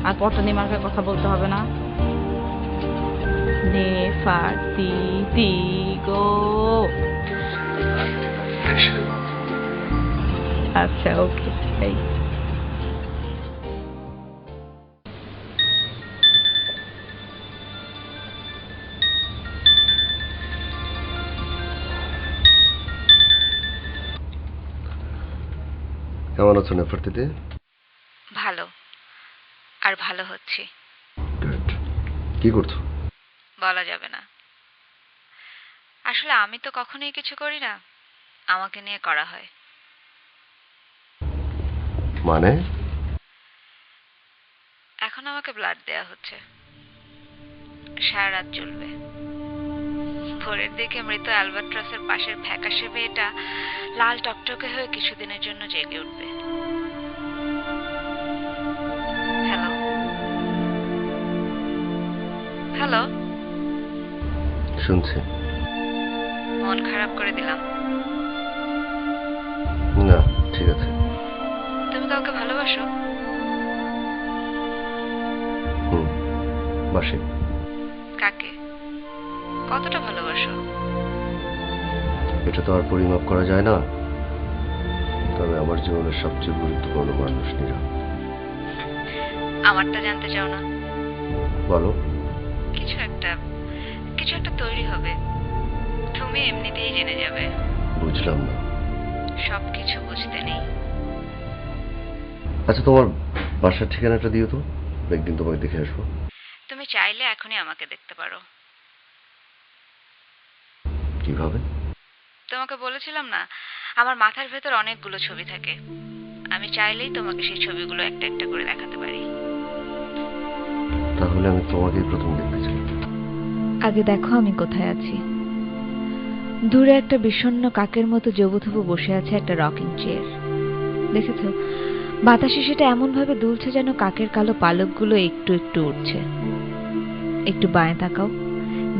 [SPEAKER 3] আর পটনি মার্কার কথা বলতে হবে না। নেফারতিতি গো। আচ্ছা, ওকে। এই
[SPEAKER 6] কেমন আছো নেফারতিতি?
[SPEAKER 7] ভালো, আর ভালো হচ্ছে।
[SPEAKER 6] গুড। কি করছো?
[SPEAKER 7] বলা যাবে না। আসলে আমি তো কখনোই কিছু করি না, আমাকে নিয়ে করা হয়।
[SPEAKER 6] মানে?
[SPEAKER 7] এখন আমাকে ব্লাড দেয়া হচ্ছে, সারা রাত চলবে। ভোরের দিকে মৃত অ্যালবাট্রাসের পাশের ফ্যাকাশে মেয়েটা লাল টকটকে হয়ে কিছুদিনের জন্য জেগে উঠবে। হ্যালো হ্যালো,
[SPEAKER 6] শুনছি।
[SPEAKER 7] মন খারাপ করে দিলাম?
[SPEAKER 6] না, ঠিক আছে।
[SPEAKER 7] তুমি কাউকে ভালোবাসো?
[SPEAKER 6] হুম, বাসি।
[SPEAKER 7] কাকে, কতটা ভালোবাসো?
[SPEAKER 6] এটা তো আর পরিমাপ করা যায় না, তবে আমার জীবনের সবচেয়ে গুরুত্বপূর্ণ মানুষ নীরা।
[SPEAKER 7] আমারটা জানতে চাও না?
[SPEAKER 6] বলো।
[SPEAKER 7] কিছু একটা তৈরি হবে, তুমি এমনিতেই জেনে যাবে।
[SPEAKER 6] বুঝলাম না।
[SPEAKER 7] সবকিছু বুঝতে নেই।
[SPEAKER 6] আচ্ছা, তোমার বাসার ঠিকানাটা দিও তো, একদিন তোমাকে দেখে আসবো।
[SPEAKER 7] তুমি চাইলে এখনই আমাকে দেখতে পারো।
[SPEAKER 6] কিভাবে?
[SPEAKER 7] তোমাকে বলেছিলাম না, আমার মাথার ভেতর অনেকগুলো ছবি থাকে। আমি চাইলেই তোমাকে সেই ছবিগুলো একটা একটা করে দেখাতে পারি।
[SPEAKER 6] তাহলে আমি তোমাকেই প্রথম দেখতে চাই।
[SPEAKER 7] আগে দেখো আমি কোথায় আছি। দূরে একটা বিষণ্ণ কাকের মতো জবুথবু বসে আছে একটা রকিং চেয়ার। দেখেছো, বাতাসে সেটা এমন ভাবে দুলছে যেন কাকের কালো পালকগুলো একটু একটু উঠছে। একটু বাঁয়ে তাকাও,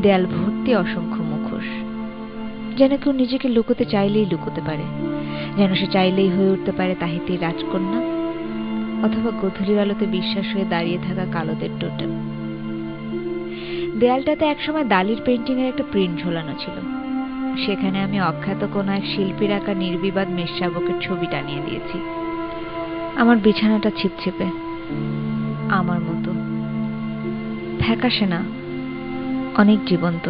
[SPEAKER 7] দেয়াল ভর্তি অসংখ্য মুখোশ। যেন কেউ নিজেকে লুকোতে চাইলেই লুকোতে পারে, যেন সে চাইলেই হয়ে উঠতে পারে তাহিতির রাজকন্যা, অথবা গধূলির আলোতে বিশ্বাস হয়ে দাঁড়িয়ে থাকা কালোদের টোটেম। দেয়ালটাতে একসময় দালির পেন্টিং এর একটা প্রিন্ট ঝোলানো ছিল। সেখানে আমি অখ্যাত কোনো এক শিল্পীর আঁকা নির্বিবাদ মেষশাবকের ছবি টানিয়ে দিয়েছি। আমার বিছানাটা ছিপছিপে, আমার মতো ফ্যাকাশে না, অনেক জীবন্ত।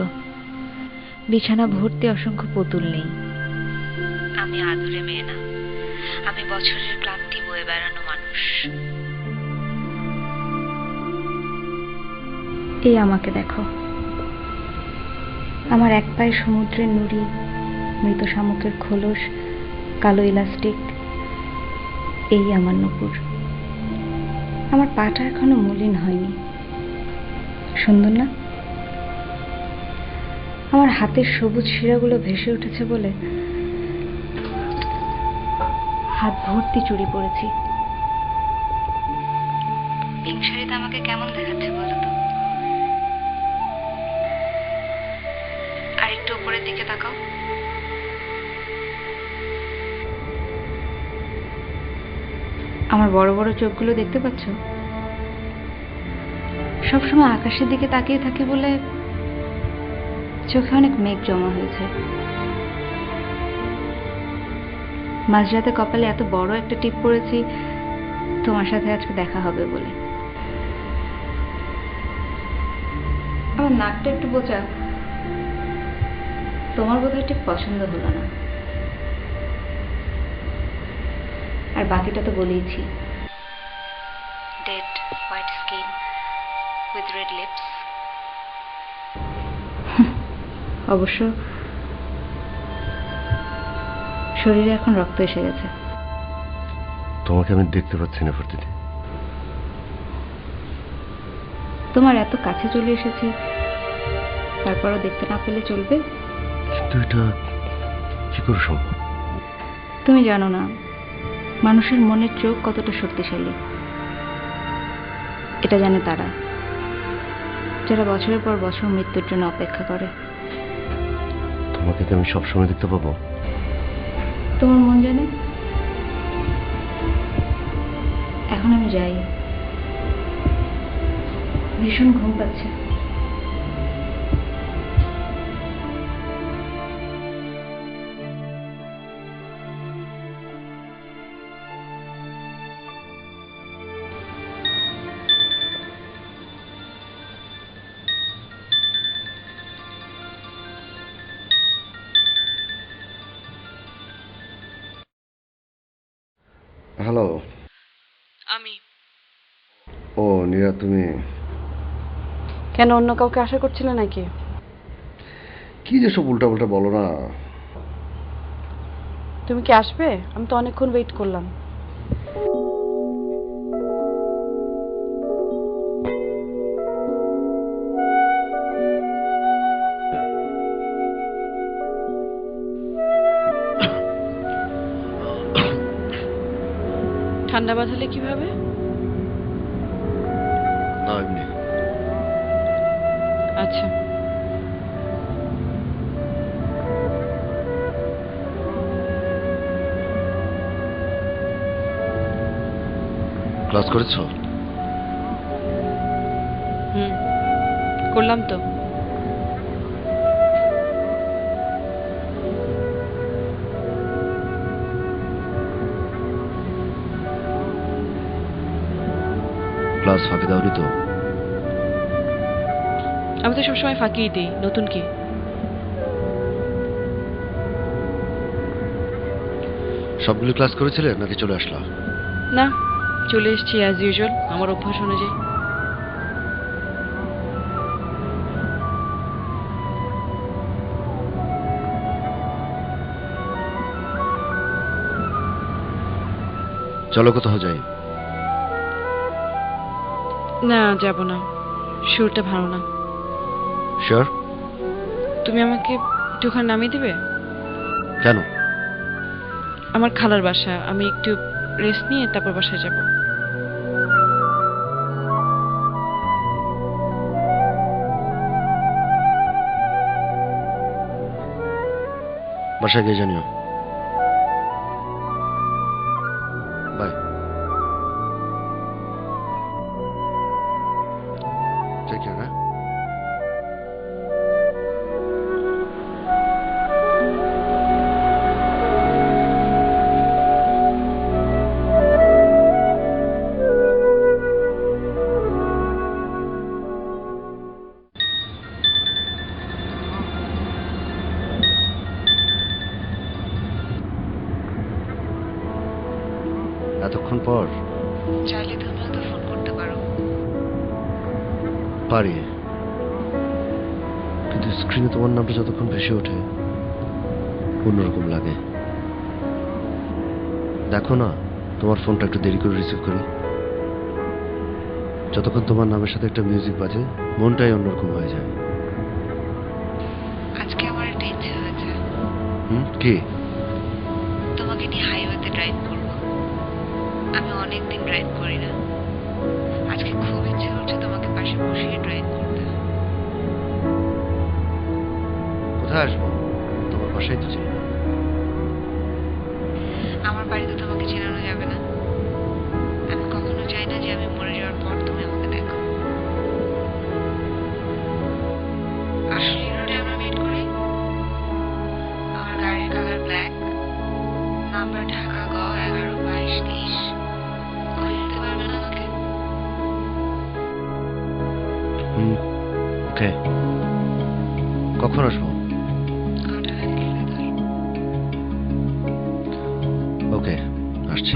[SPEAKER 7] বিছানা ভর্তি অসংখ্য পুতুল নেই। আমি আদুরে মেয়ে না, আমি বছরের ক্লান্তি বয়ে বেড়ানো মানুষ।
[SPEAKER 3] এই আমাকে দেখো, আমার এক পায়ে সমুদ্রের নুড়ি, মৃত শামুকের খোলস, কালো ইলাস্টিক। এই আমার নুপুর।
[SPEAKER 7] আমার পাটা এখনো মলিন হয়নি, সুন্দর না? আমার হাতের সবুজ শিরাগুলো ভেসে উঠেছে বলে হাত ভর্তি চুড়ি পরেছি। পিঙ্ক শাড়িতে আমাকে কেমন দেখাচ্ছে বলো তো? আর একটু উপরের দিকে তাকাও। আমার বড় বড় চোখগুলো দেখতে পাচ্ছ? সবসময় আকাশের দিকে তাকিয়ে থাকি বলে চোখে অনেক মেঘ জমা হয়েছে। মাঝরাতে কপালে এত বড় একটা টিপ পড়েছি তোমার সাথে আজকে দেখা হবে বলে। আমার নাকটা একটু বোচা, তোমার বোধহয় ঠিক পছন্দ হলো না। আর বাকিটা তো বলেইছি, dead white skin with red lips. অবশ্য শরীরে এখন রক্ত এসে গেছে।
[SPEAKER 6] তোমাকে আমি দেখতে পাচ্ছি না ফুর্তিতে।
[SPEAKER 7] তোমার এত কাছে চলে এসেছি, তারপরও দেখতে না পেলে চলবে?
[SPEAKER 6] কিন্তু এটা কি করে সম্ভব?
[SPEAKER 7] তুমি জানো না মানুষের মনের চোখ কতটা শক্তিশালী। এটা জানে তারা যারা বছরের পর বছর মৃত্যুর জন্য অপেক্ষা করে।
[SPEAKER 6] তোমাকে কি আমি সবসময় দেখতে পাবো?
[SPEAKER 7] তোমার মন জানে। এখন আমি যাই, ভীষণ ঘুম পাচ্ছে।
[SPEAKER 6] হ্যালো।
[SPEAKER 8] আমি।
[SPEAKER 6] ও নীরা, তুমি
[SPEAKER 8] কেন, অন্য কাউকে আশা করছিলে নাকি?
[SPEAKER 6] কি যে সব উল্টা পাল্টা বলো না।
[SPEAKER 8] তুমি কি আসবে? আমি তো অনেকক্ষণ ওয়েট করলাম। ঠান্ডা বাঁধালে কিভাবে?
[SPEAKER 6] না এমনি।
[SPEAKER 8] আচ্ছা।
[SPEAKER 6] ক্লাস করেছো?
[SPEAKER 8] করলাম তো।
[SPEAKER 6] ক্লাস ফাঁকি দাওনি তো?
[SPEAKER 8] আমি তো সবসময় ফাঁকিই দিই, নতুন কি?
[SPEAKER 6] সবগুলো ক্লাস করেছিলে নাকি চলে আসলা?
[SPEAKER 8] না, চলে এসেছি অ্যাজ ইউজুয়াল, আমার অভ্যাস অনুযায়ী।
[SPEAKER 6] চলো কোথাও যাই।
[SPEAKER 8] না, যাব না, সুরটা ভালো না।
[SPEAKER 6] শিওর?
[SPEAKER 8] তুমি আমাকে একটু ওখানে নামিয়ে দিবে?
[SPEAKER 6] কেন?
[SPEAKER 8] আমার খালার বাসা, আমি একটু রেস্ট নিয়ে তারপর বাসায় যাব।
[SPEAKER 6] বাসায় গিয়ে জানিও। বাই। Take care. হ্যাঁ, এতক্ষণ পর?
[SPEAKER 7] চাইলে তুমিও তো ফোন করতে পারো।
[SPEAKER 6] পারি, কিন্তু স্ক্রিনে তোমার নামটা যতক্ষণ ভেসে ওঠে অন্যরকম লাগে। দেখো না, তোমার ফোনটা একটু দেরি করে রিসিভ করি। যতক্ষণ তোমার নামের সাথে একটা মিউজিক বাজে মনটাই অন্যরকম হয়ে যায়।
[SPEAKER 7] আজকে আমার একটা ইচ্ছে হয়েছে,
[SPEAKER 6] কি?
[SPEAKER 7] তোমাকে নিয়ে হাইওয়েতে ড্রাইভ করব। আমি অনেকদিন ড্রাইভ করি না, আজকে খুব ইচ্ছে করছে তোমাকে পাশে বসিয়ে ড্রাইভ করতে।
[SPEAKER 6] কোথায় আসবো? তোমার বাসায় তো ছিল।
[SPEAKER 7] আমার বাড়িতে তোমাকে চেনানো যাবে না। আমি কখনো চাই না যে আমি মরে যাওয়ার পর তুমি আমাকে দেখো। আসলে রোডে আমরা মিট করি। আমার গাড়ির কালার ব্ল্যাক, নাম্বার ঢাকা গ 112230। খুঁজে দিতে পারবে না আমাকে?
[SPEAKER 6] ওকে, কখন আসবো? ওকে, আসছি।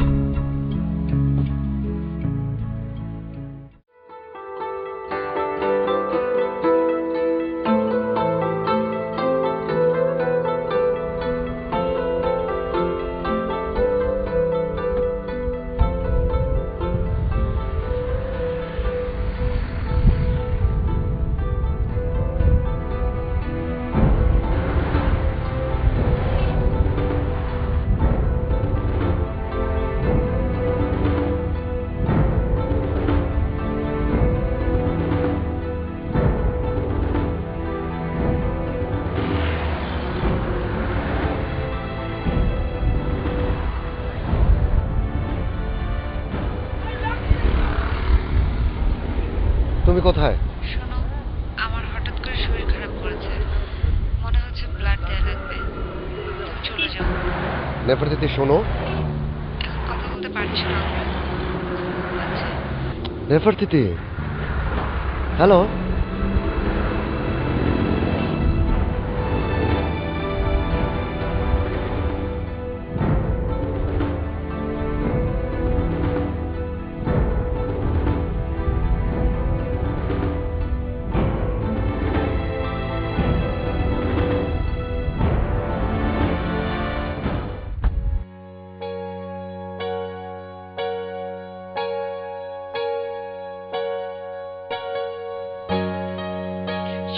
[SPEAKER 6] তুমি কোথায়?
[SPEAKER 7] শোনো, আমার হঠাৎ করে শরীর খারাপ করেছে, মনে হচ্ছে ব্লাড দেওয়া লাগবে। তুমি চলে যাও।
[SPEAKER 6] নেফারতিতি শোনো।
[SPEAKER 7] এখন কথা বলতে পারছি না আমরা। আচ্ছা,
[SPEAKER 6] নেফারতিতি, হ্যালো।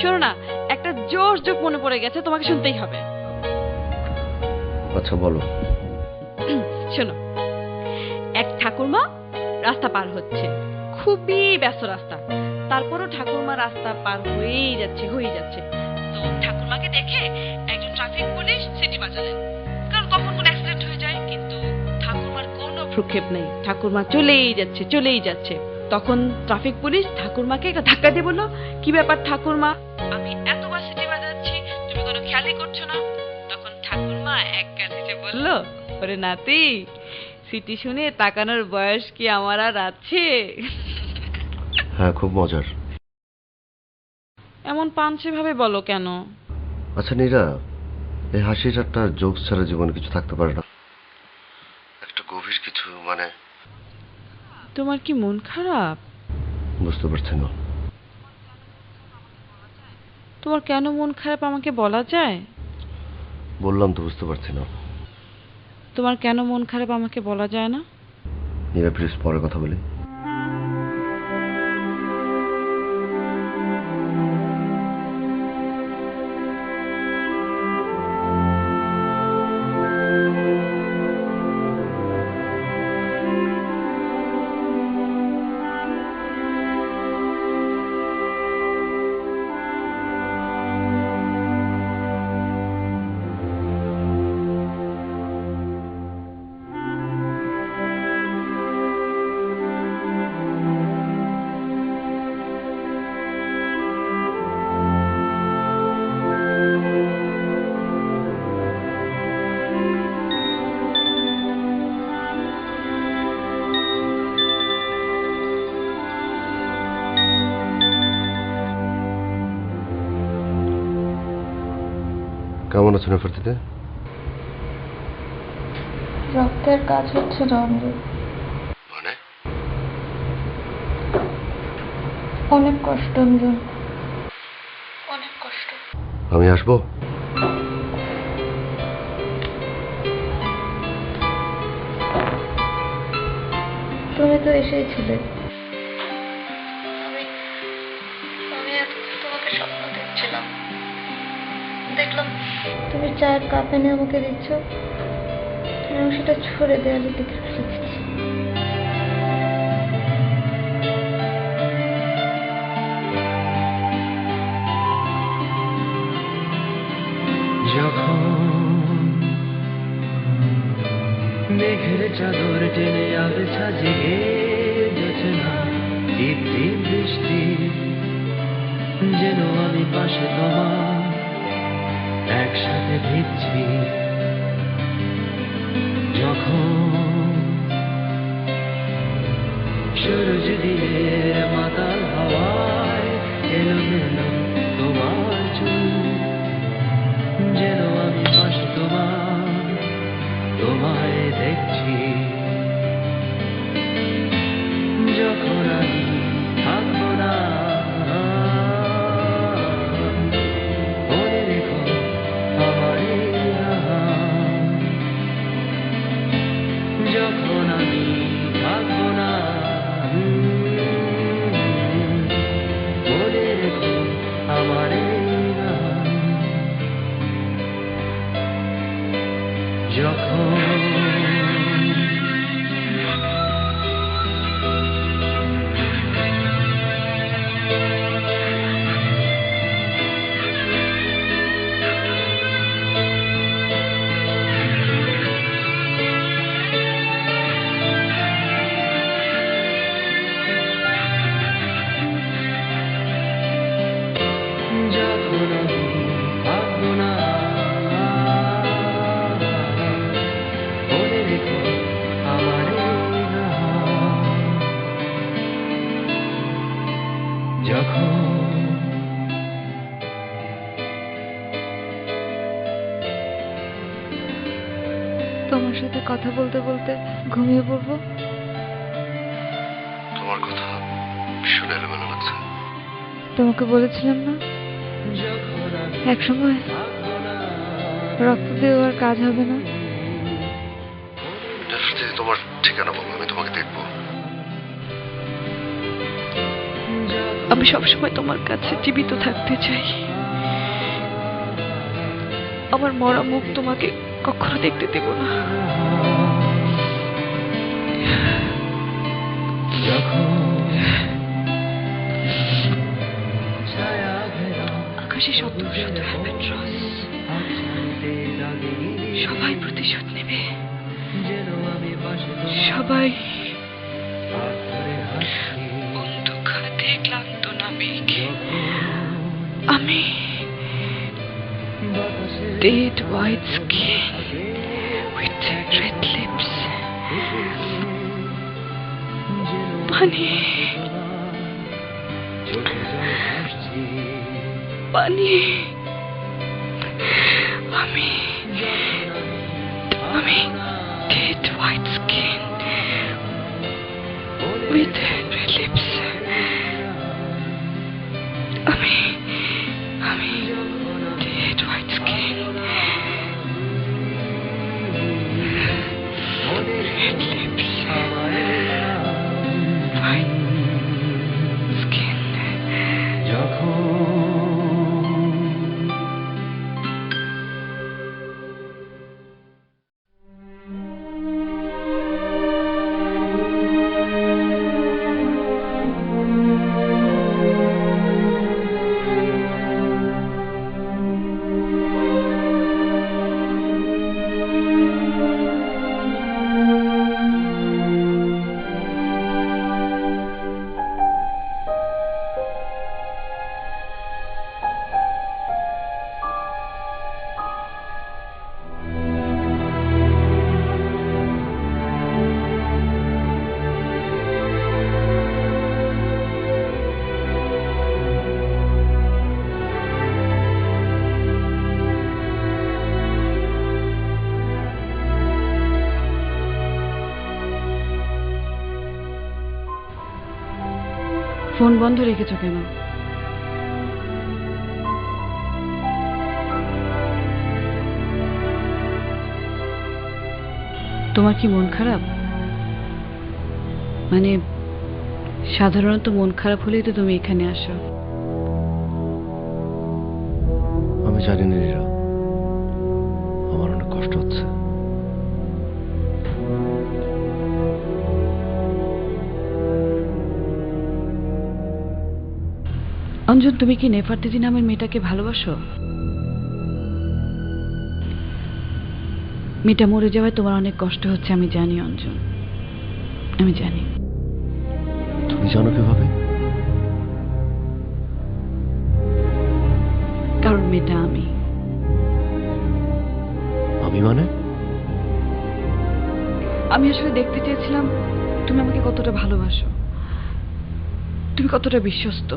[SPEAKER 8] শোনো না, একটা জোশ জোক মনে পড়ে গেছে, তোমাকে শুনতেই হবে।
[SPEAKER 6] আচ্ছা বলো।
[SPEAKER 8] শোনো, এক ঠাকুরমা রাস্তা পার হচ্ছে, খুবই ব্যস্ত রাস্তা। তারপরও ঠাকুরমা রাস্তা পার হয়েই যাচ্ছে। তো ঠাকুরমাকে দেখে একজন ট্রাফিক পুলিশ সিটি বাজালেন, কারণ তখন কোন অ্যাক্সিডেন্ট হয়ে যায়। কিন্তু ঠাকুরমার কোনো ভ্রুক্ষেপ নেই, ঠাকুরমা চলেই যাচ্ছে। তখন ট্রাফিক পুলিশ ঠাকুরমাকে একটা ধাক্কা দিয়ে বলল, কি ব্যাপার ঠাকুরমা, আমি এতবার সিটি বাজাচ্ছি, তুমি কোনো খেয়ালই করছো না? তখন ঠাকুরমা এক কান হেসে বলল, ওরে নাতি, সিটি শুনে তাকানোর বয়স কি আমার আর আছে?
[SPEAKER 6] হ্যাঁ, খুব মজার।
[SPEAKER 8] এমন পাঞ্চে ভাবে বলো কেন?
[SPEAKER 6] আচ্ছা নীরা, এই হাসির একটা জোকস ছাড়া জীবনে কিছু থাকতে পারে না? একটা গভীর কিছু, মানে
[SPEAKER 8] তোমার কি মন খারাপ?
[SPEAKER 6] বুঝতে পারছি না।
[SPEAKER 8] তোমার কেন মন খারাপ আমাকে বলা যায়?
[SPEAKER 6] বললাম তো, বুঝতে পারছি না।
[SPEAKER 8] তোমার কেন মন খারাপ আমাকে বলা যায় না?
[SPEAKER 6] নীরা প্লিজ, পরে কথা বলি। কেমন আছো নেফারতিতে?
[SPEAKER 7] রক্তের কাজ হচ্ছে রঞ্জন,
[SPEAKER 6] মানে
[SPEAKER 7] অনেক কষ্ট অঞ্জন, অনেক কষ্ট।
[SPEAKER 6] আমি আসবো?
[SPEAKER 7] তুমি তো এসেছিলে।
[SPEAKER 9] তুমি চায়ের কাপ এনে আমাকে দিচ্ছ, এবং সেটা ছড়ে দেওয়ালে দিকে ফেলে দিচ্ছি।
[SPEAKER 10] যখন মেঘের চাদর টেনে আবেছা জেগে জোছনা দীপ্তি বৃষ্টি, যেন আমি পাশে তোমার একসাথে ভিজছি। যখন সূরজ দিনের মাতাল হাওয়ায় এলোমেলো তোমার চুল, যেন আমি পাশে তোমায় দেখছি। যখন আমি থাকবো না, মনে রেখো আমার এই নাম। যখন আমি থাকবো না, মনে রেখো আমার এই নাম। যখন যখন আমি থাকবো না, মনে রেখো আমার এই নাম। যখন
[SPEAKER 7] তোমার সাথে কথা বলতে বলতে ঘুমিয়ে পড়বো।
[SPEAKER 6] তোমার কথা ভীষণ এলোমেলো লাগছে।
[SPEAKER 7] তোমাকে বলেছিলাম না একসময় রক্ত দিয়েও আর কাজ হবে না।
[SPEAKER 6] যদি তোমার ঠিকানা বলো, আমি তোমাকে দেখবো।
[SPEAKER 8] আমি সবসময় তোমার কাছে জীবিত থাকতে চাই। আমার মরা মুখ তোমাকে কখনো দেখতে দেব না। আকাশে শত শত অ্যালবাট্রস, সবাই প্রতিশোধ নেবে, সবাই অন্ধকারে ক্লান্ত নাবিক। আমি dead white skin with red lips. পানি পানি আমি dead white skin with red lips. আমি dead white skin, red lips, white skin. Phone বন্ধ রেখেছো কেন? তোমার কি মন খারাপ? মানে সাধারণত মন খারাপ হলেই তো তুমি এখানে আসো।
[SPEAKER 6] আমি জানি না নীরা,
[SPEAKER 3] অঞ্জন, তুমি কি নেফারতিতি নামের মেয়েটাকে ভালোবাসো? মেয়েটা মরে যাওয়ায় তোমার অনেক কষ্ট হচ্ছে, আমি জানি অঞ্জন, আমি জানি।
[SPEAKER 6] তুমি জানো কিভাবে?
[SPEAKER 3] কারণ মেয়েটা আমি।
[SPEAKER 6] আমি মানে?
[SPEAKER 3] আমি আসলে দেখতে চেয়েছিলাম তুমি আমাকে কতটা ভালোবাসো, তুমি কতটা বিশ্বস্ত।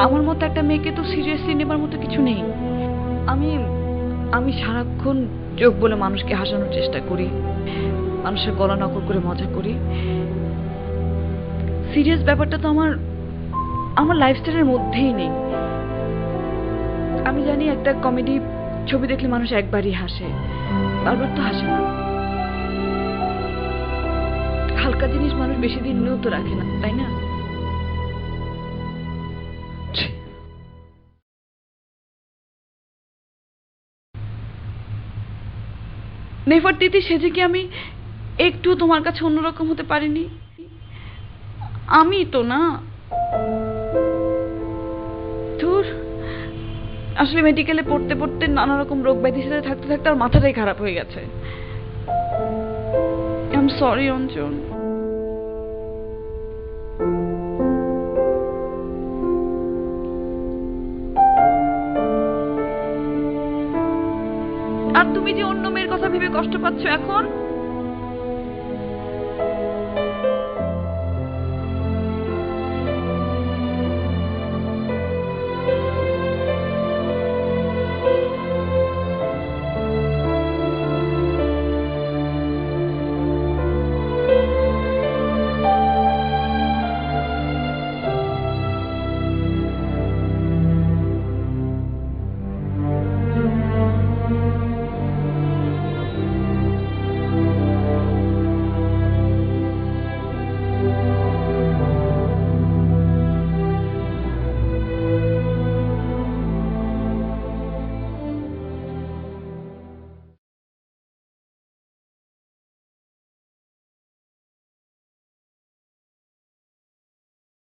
[SPEAKER 3] আমার মতো একটা মেয়েকে তো সিরিয়াসলি নেবার মতো কিছু নেই। আমি আমি সারাক্ষণ যোগ বলে মানুষকে হাসানোর চেষ্টা করি, মানুষের গলা নকল করে মজা করি। সিরিয়াস ব্যাপারটা তো আমার লাইফস্টাইলের মধ্যেই নেই। আমি জানি একটা কমেডি ছবি দেখলে মানুষ একবারই হাসে, বারবার তো হাসে না। হালকা জিনিস মানুষ বেশি দিন নিয়েও তো রাখে না, তাই না? নেফারতিতি সেজে কি আমি একটু তোমার কাছে অন্যরকম হতে পারিনি? আমি তো না। ধুর, আসলে মেডিকেলে পড়তে পড়তে নানা রকম রোগ ব্যাধির সাথে থাকতে থাকতে আর মাথাটাই খারাপ হয়ে গেছে। I am sorry Anjan. আর তুমি যে অন্য মেয়ের কথা ভেবে কষ্ট পাচ্ছ এখন,